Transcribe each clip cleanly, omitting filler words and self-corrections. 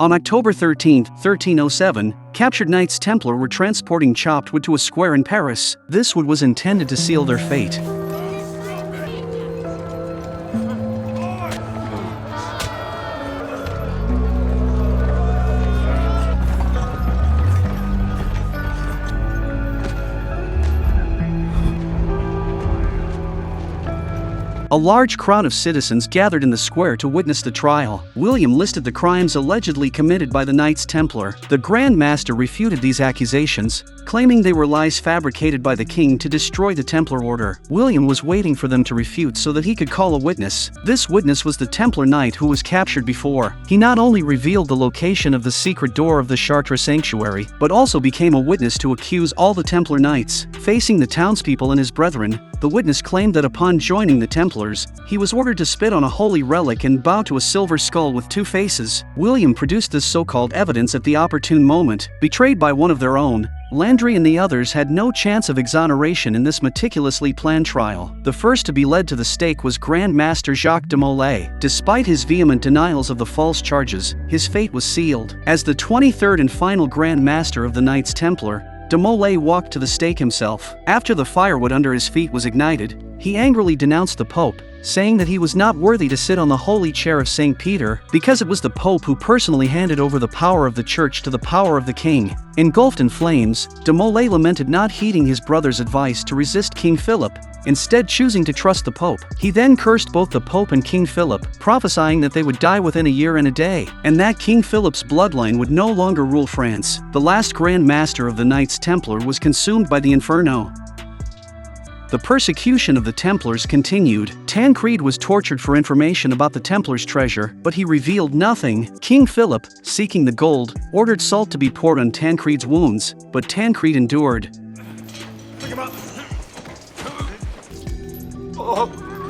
On October 13, 1307, captured Knights Templar were transporting chopped wood to a square in Paris. This wood was intended to seal their fate. A large crowd of citizens gathered in the square to witness the trial. William listed the crimes allegedly committed by the Knights Templar. The Grand Master refuted these accusations, claiming they were lies fabricated by the king to destroy the Templar Order. William was waiting for them to refute so that he could call a witness. This witness was the Templar Knight who was captured before. He not only revealed the location of the secret door of the Chartres Sanctuary, but also became a witness to accuse all the Templar Knights. Facing the townspeople and his brethren, the witness claimed that upon joining the Templars, he was ordered to spit on a holy relic and bow to a silver skull with two faces. William produced this so-called evidence at the opportune moment. Betrayed by one of their own, Landry and the others had no chance of exoneration in this meticulously planned trial. The first to be led to the stake was Grand Master Jacques de Molay. Despite his vehement denials of the false charges, his fate was sealed. As the 23rd and final Grand Master of the Knights Templar, de Molay walked to the stake himself. After the firewood under his feet was ignited, he angrily denounced the Pope, saying that he was not worthy to sit on the holy chair of St. Peter, because it was the Pope who personally handed over the power of the Church to the power of the king. Engulfed in flames, de Molay lamented not heeding his brother's advice to resist King Philip, instead choosing to trust the Pope. He then cursed both the Pope and King Philip, prophesying that they would die within a year and a day, and that King Philip's bloodline would no longer rule France. The last Grand Master of the Knights Templar was consumed by the Inferno. The persecution of the Templars continued. Tancred was tortured for information about the Templars' treasure, but he revealed nothing. King Philip, seeking the gold, ordered salt to be poured on Tancred's wounds, but Tancred endured. Pick him up. Oh,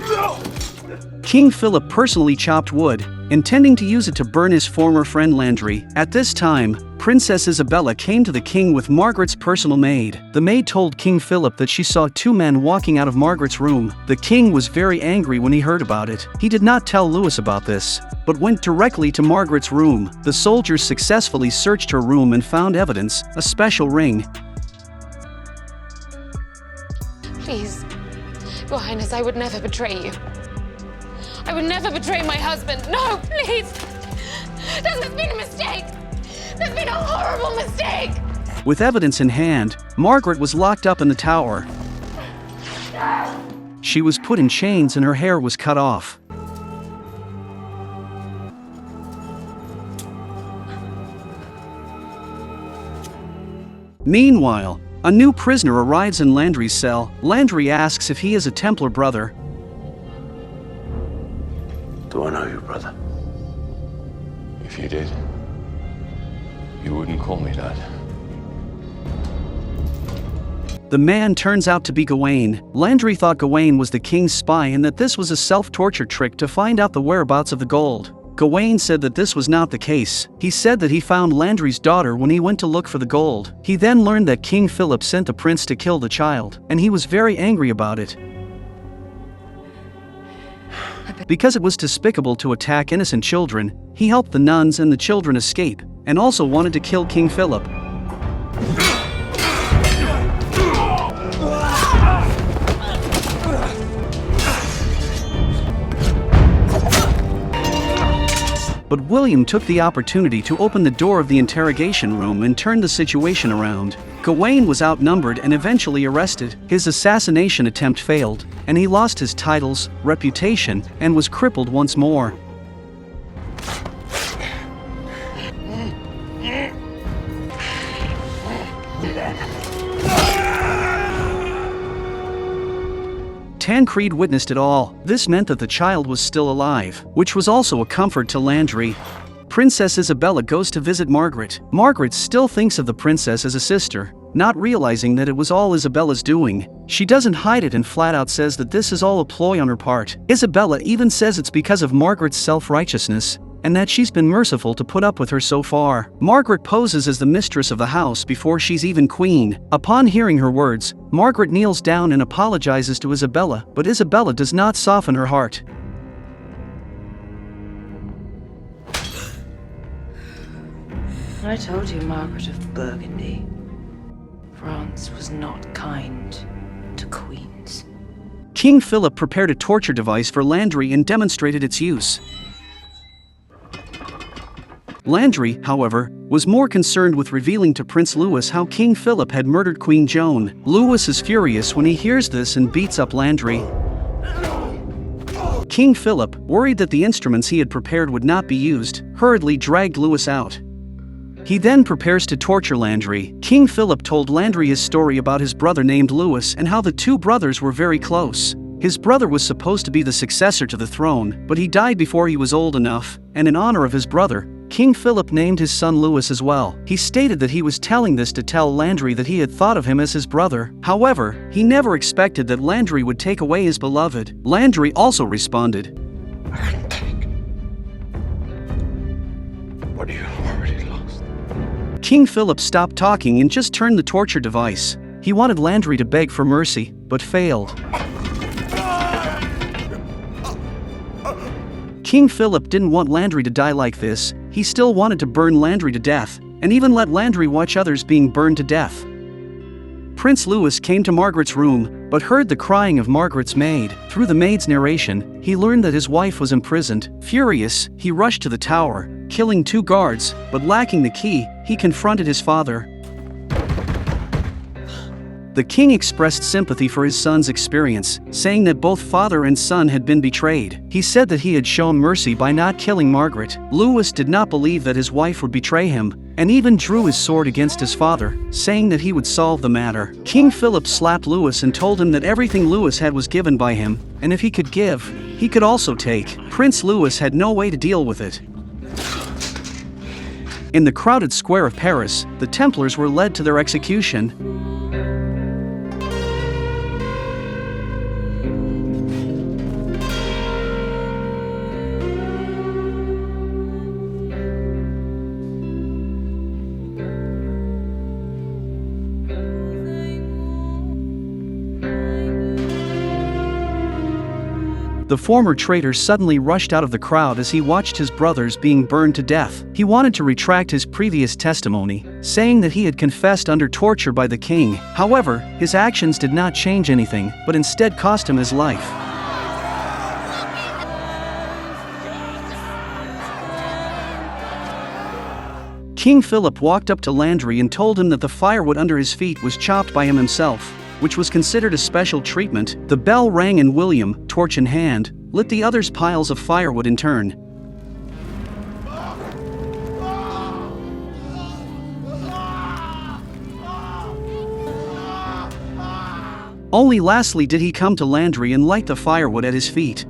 no. King Philip personally chopped wood, intending to use it to burn his former friend Landry. At this time, Princess Isabella came to the king with Margaret's personal maid. The maid told King Philip that she saw two men walking out of Margaret's room. The king was very angry when he heard about it. He did not tell Louis about this, but went directly to Margaret's room. The soldiers successfully searched her room and found evidence, a special ring. Please, Your Highness, I would never betray you. I would never betray my husband. No, please! This has been a mistake! There's been a horrible mistake! With evidence in hand, Margaret was locked up in the tower. She was put in chains and her hair was cut off. Meanwhile, a new prisoner arrives in Landry's cell. Landry asks if he is a Templar brother. Do I know you, brother? If you did, you wouldn't call me that. The man turns out to be Gawain. Landry thought Gawain was the king's spy and that this was a self-torture trick to find out the whereabouts of the gold. Gawain said that this was not the case. He said that he found Landry's daughter when he went to look for the gold. He then learned that King Philip sent the prince to kill the child, and he was very angry about it. Because it was despicable to attack innocent children, he helped the nuns and the children escape, and also wanted to kill King Philip. But William took the opportunity to open the door of the interrogation room and turn the situation around. Gawain was outnumbered and eventually arrested. His assassination attempt failed, and he lost his titles, reputation, and was crippled once more. Tancred witnessed it all. This meant that the child was still alive, which was also a comfort to Landry. Princess Isabella goes to visit Margaret. Margaret still thinks of the princess as a sister, not realizing that it was all Isabella's doing. She doesn't hide it and flat out says that this is all a ploy on her part. Isabella even says it's because of Margaret's self-righteousness, and that she's been merciful to put up with her so far. Margaret poses as the mistress of the house before she's even queen. Upon hearing her words, Margaret kneels down and apologizes to Isabella, but Isabella does not soften her heart. I told you, Margaret of Burgundy, France was not kind to queens. King Philip prepared a torture device for Landry and demonstrated its use. Landry, however, was more concerned with revealing to Prince Louis how King Philip had murdered Queen Joan. Louis is furious when he hears this and beats up Landry. King Philip, worried that the instruments he had prepared would not be used, hurriedly dragged Louis out. He then prepares to torture Landry. King Philip told Landry his story about his brother named Louis and how the two brothers were very close. His brother was supposed to be the successor to the throne, but he died before he was old enough, and in honor of his brother, King Philip named his son Louis as well. He stated that he was telling this to tell Landry that he had thought of him as his brother. However, he never expected that Landry would take away his beloved. Landry also responded, I can take what you already lost. King Philip stopped talking and just turned the torture device. He wanted Landry to beg for mercy, but failed. King Philip didn't want Landry to die like this. He still wanted to burn Landry to death, and even let Landry watch others being burned to death. Prince Louis came to Margaret's room, but heard the crying of Margaret's maid. Through the maid's narration, he learned that his wife was imprisoned. Furious, he rushed to the tower, killing 2 guards, but lacking the key, he confronted his father. The king expressed sympathy for his son's experience, saying that both father and son had been betrayed. He said that he had shown mercy by not killing Margaret. Louis did not believe that his wife would betray him, and even drew his sword against his father, saying that he would solve the matter. King Philip slapped Louis and told him that everything Louis had was given by him, and if he could give, he could also take. Prince Louis had no way to deal with it. In the crowded square of Paris, the Templars were led to their execution. The former traitor suddenly rushed out of the crowd as he watched his brothers being burned to death. He wanted to retract his previous testimony, saying that he had confessed under torture by the king. However, his actions did not change anything, but instead cost him his life. King Philip walked up to Landry and told him that the firewood under his feet was chopped by him himself, which was considered a special treatment. The bell rang and William, torch in hand, lit the others' piles of firewood in turn. Only lastly did he come to Landry and light the firewood at his feet.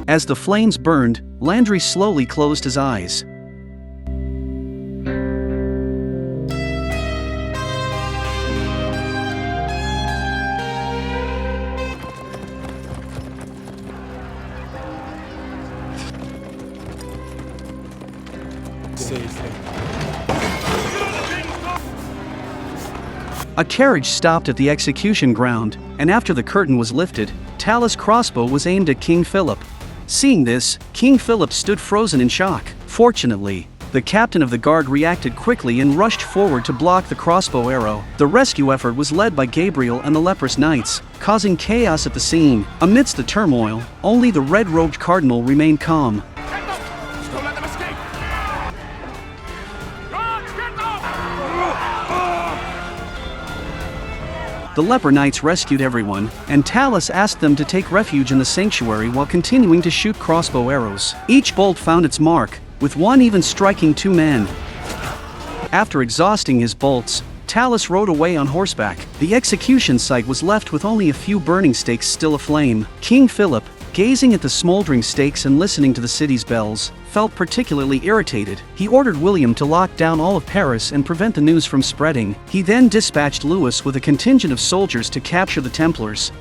As the flames burned, Landry slowly closed his eyes. A carriage stopped at the execution ground, and after the curtain was lifted, Talus' crossbow was aimed at King Philip. Seeing this, King Philip stood frozen in shock. Fortunately, the captain of the guard reacted quickly and rushed forward to block the crossbow arrow. The rescue effort was led by Gabriel and the leprous knights, causing chaos at the scene. Amidst the turmoil, only the red-robed cardinal remained calm. Don't let them escape! The leper knights rescued everyone, and Talus asked them to take refuge in the sanctuary while continuing to shoot crossbow arrows. Each bolt found its mark, with one even striking 2 men. After exhausting his bolts, Talus rode away on horseback. The execution site was left with only a few burning stakes still aflame. King Philip, gazing at the smoldering stakes and listening to the city's bells, felt particularly irritated. He ordered William to lock down all of Paris and prevent the news from spreading. He then dispatched Louis with a contingent of soldiers to capture the Templars.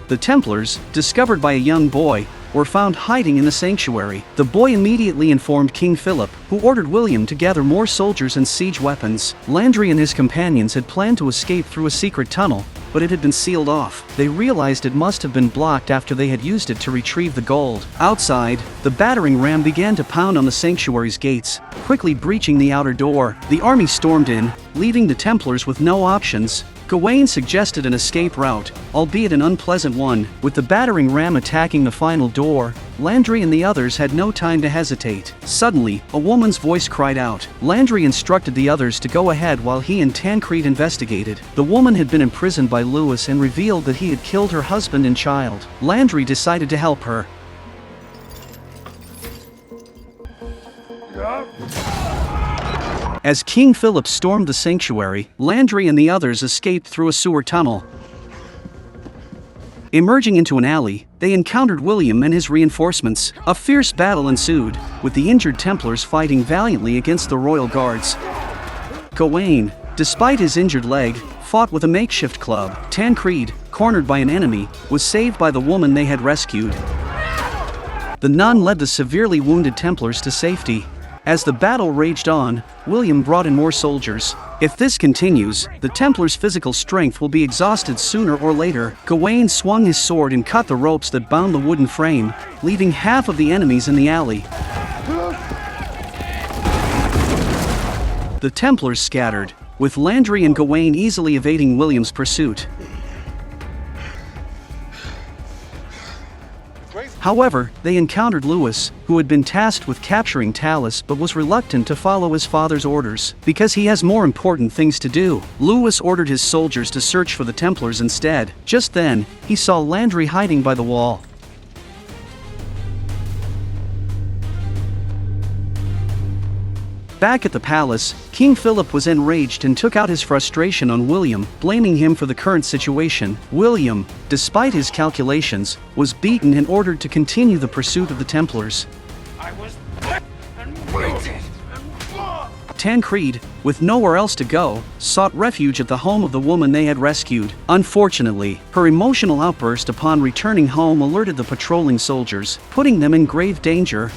The Templars, discovered by a young boy, were found hiding in the sanctuary. The boy immediately informed King Philip, who ordered William to gather more soldiers and siege weapons. Landry and his companions had planned to escape through a secret tunnel, but it had been sealed off. They realized it must have been blocked after they had used it to retrieve the gold. Outside, the battering ram began to pound on the sanctuary's gates, quickly breaching the outer door. The army stormed in, leaving the Templars with no options. Gawain suggested an escape route, albeit an unpleasant one. With the battering ram attacking the final door, Landry and the others had no time to hesitate. Suddenly, a woman's voice cried out. Landry instructed the others to go ahead while he and Tancred investigated. The woman had been imprisoned by Lewis and revealed that he had killed her husband and child. Landry decided to help her. As King Philip stormed the sanctuary, Landry and the others escaped through a sewer tunnel. Emerging into an alley, they encountered William and his reinforcements. A fierce battle ensued, with the injured Templars fighting valiantly against the royal guards. Gawain, despite his injured leg, fought with a makeshift club. Tancred, cornered by an enemy, was saved by the woman they had rescued. The nun led the severely wounded Templars to safety. As the battle raged on, William brought in more soldiers. If this continues, the Templars' physical strength will be exhausted sooner or later. Gawain swung his sword and cut the ropes that bound the wooden frame, leaving half of the enemies in the alley. The Templars scattered, with Landry and Gawain easily evading William's pursuit. However, they encountered Lewis, who had been tasked with capturing Talus but was reluctant to follow his father's orders, because he has more important things to do. Lewis ordered his soldiers to search for the Templars instead. Just then, he saw Landry hiding by the wall. Back at the palace, King Philip was enraged and took out his frustration on William, blaming him for the current situation. William, despite his calculations, was beaten and ordered to continue the pursuit of the Templars. I was and waited and fought. Tancred, with nowhere else to go, sought refuge at the home of the woman they had rescued. Unfortunately, her emotional outburst upon returning home alerted the patrolling soldiers, putting them in grave danger.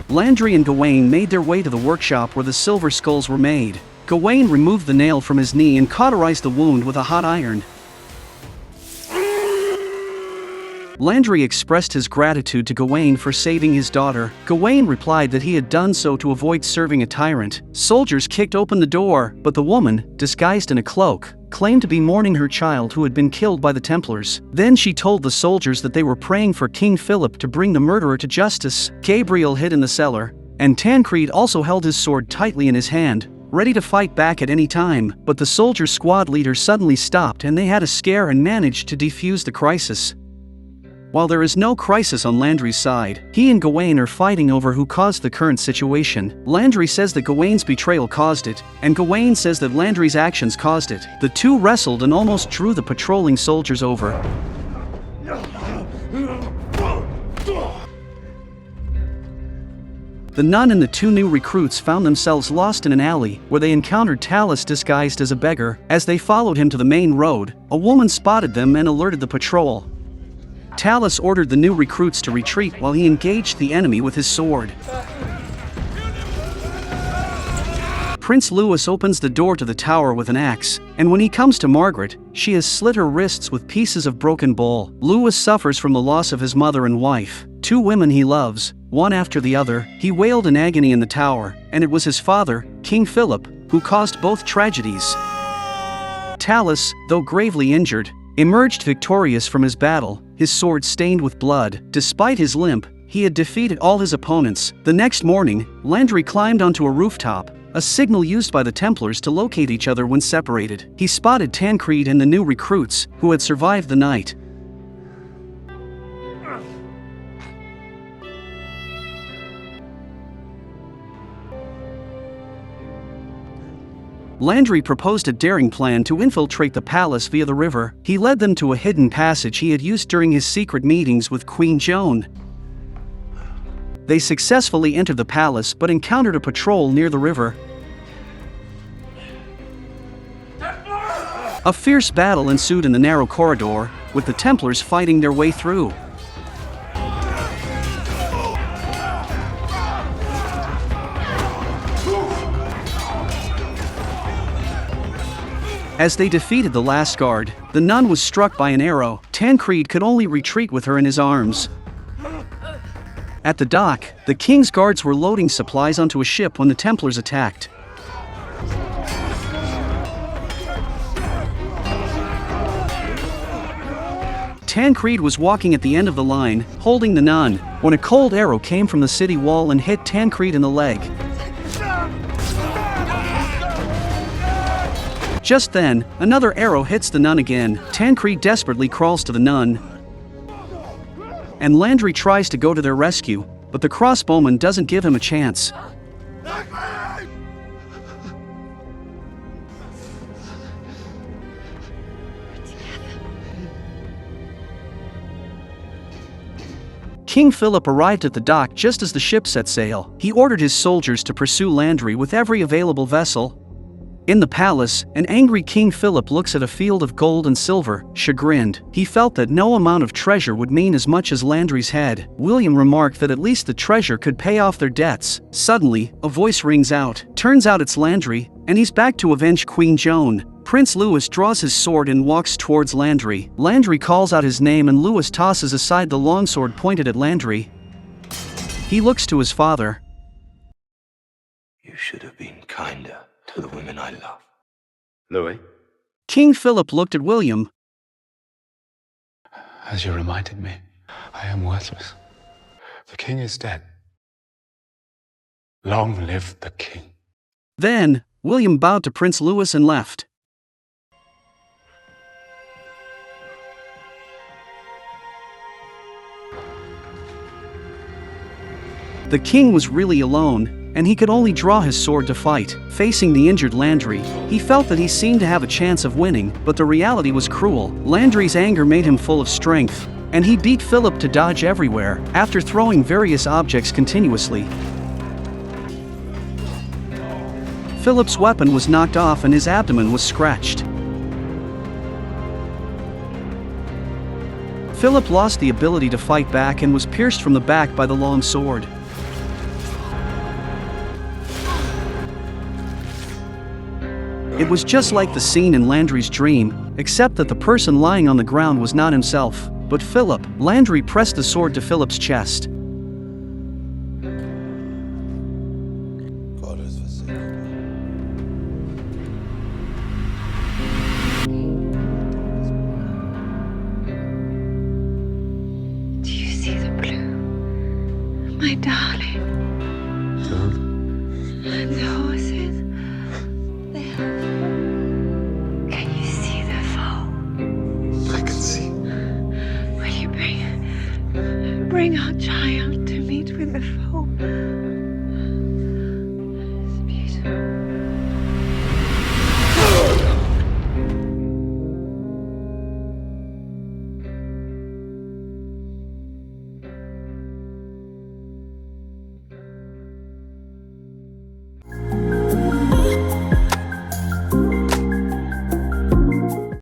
Landry and Gawain made their way to the workshop where the silver skulls were made. Gawain removed the nail from his knee and cauterized the wound with a hot iron. Landry expressed his gratitude to Gawain for saving his daughter. Gawain replied that he had done so to avoid serving a tyrant. Soldiers kicked open the door, but the woman, disguised in a cloak, claimed to be mourning her child who had been killed by the Templars. Then she told the soldiers that they were praying for King Philip to bring the murderer to justice. Gabriel hid in the cellar, and Tancred also held his sword tightly in his hand, ready to fight back at any time. But the soldier squad leader suddenly stopped and they had a scare and managed to defuse the crisis. While there is no crisis on Landry's side, he and Gawain are fighting over who caused the current situation. Landry says that Gawain's betrayal caused it, and Gawain says that Landry's actions caused it. The two wrestled and almost drew the patrolling soldiers over. The nun and the two new recruits found themselves lost in an alley, where they encountered Talus disguised as a beggar. As they followed him to the main road, a woman spotted them and alerted the patrol. Talus ordered the new recruits to retreat while he engaged the enemy with his sword. Prince Lewis opens the door to the tower with an axe, and when he comes to Margaret, she has slit her wrists with pieces of broken bowl. Lewis suffers from the loss of his mother and wife, two women he loves, one after the other. He wailed in agony in the tower, and it was his father, King Philip, who caused both tragedies. Talus, though gravely injured, emerged victorious from his battle, his sword stained with blood. Despite his limp, he had defeated all his opponents. The next morning, Landry climbed onto a rooftop, a signal used by the Templars to locate each other when separated. He spotted Tancred and the new recruits, who had survived the night. Landry proposed a daring plan to infiltrate the palace via the river. He led them to a hidden passage he had used during his secret meetings with Queen Joan. They successfully entered the palace but encountered a patrol near the river. A fierce battle ensued in the narrow corridor, with the Templars fighting their way through. As they defeated the last guard, the nun was struck by an arrow. Tancred could only retreat with her in his arms. At the dock, the king's guards were loading supplies onto a ship when the Templars attacked. Tancred was walking at the end of the line, holding the nun, when a cold arrow came from the city wall and hit Tancred in the leg. Just then, another arrow hits the nun again. Tancred desperately crawls to the nun, and Landry tries to go to their rescue, but the crossbowman doesn't give him a chance. King Philip arrived at the dock just as the ship set sail. He ordered his soldiers to pursue Landry with every available vessel. In the palace, an angry King Philip looks at a field of gold and silver, chagrined. He felt that no amount of treasure would mean as much as Landry's head. William remarked that at least the treasure could pay off their debts. Suddenly, a voice rings out. Turns out it's Landry, and he's back to avenge Queen Joan. Prince Louis draws his sword and walks towards Landry. Landry calls out his name and Louis tosses aside the longsword pointed at Landry. He looks to his father. You should have been kinder to the women I love. Louis? King Philip looked at William. As you reminded me, I am worthless. The king is dead. Long live the king. Then, William bowed to Prince Louis and left. The king was really alone, and he could only draw his sword to fight. Facing the injured Landry, he felt that he seemed to have a chance of winning, but the reality was cruel. Landry's anger made him full of strength, and he beat Philip to dodge everywhere, after throwing various objects continuously. Philip's weapon was knocked off and his abdomen was scratched. Philip lost the ability to fight back and was pierced from the back by the long sword. It was just like the scene in Landry's dream, except that the person lying on the ground was not himself, but Philip. Landry pressed the sword to Philip's chest. God has forsaken me. Do you see the blue? My darling. And the horses. Can you see the foal? I can see. Will you bring our child?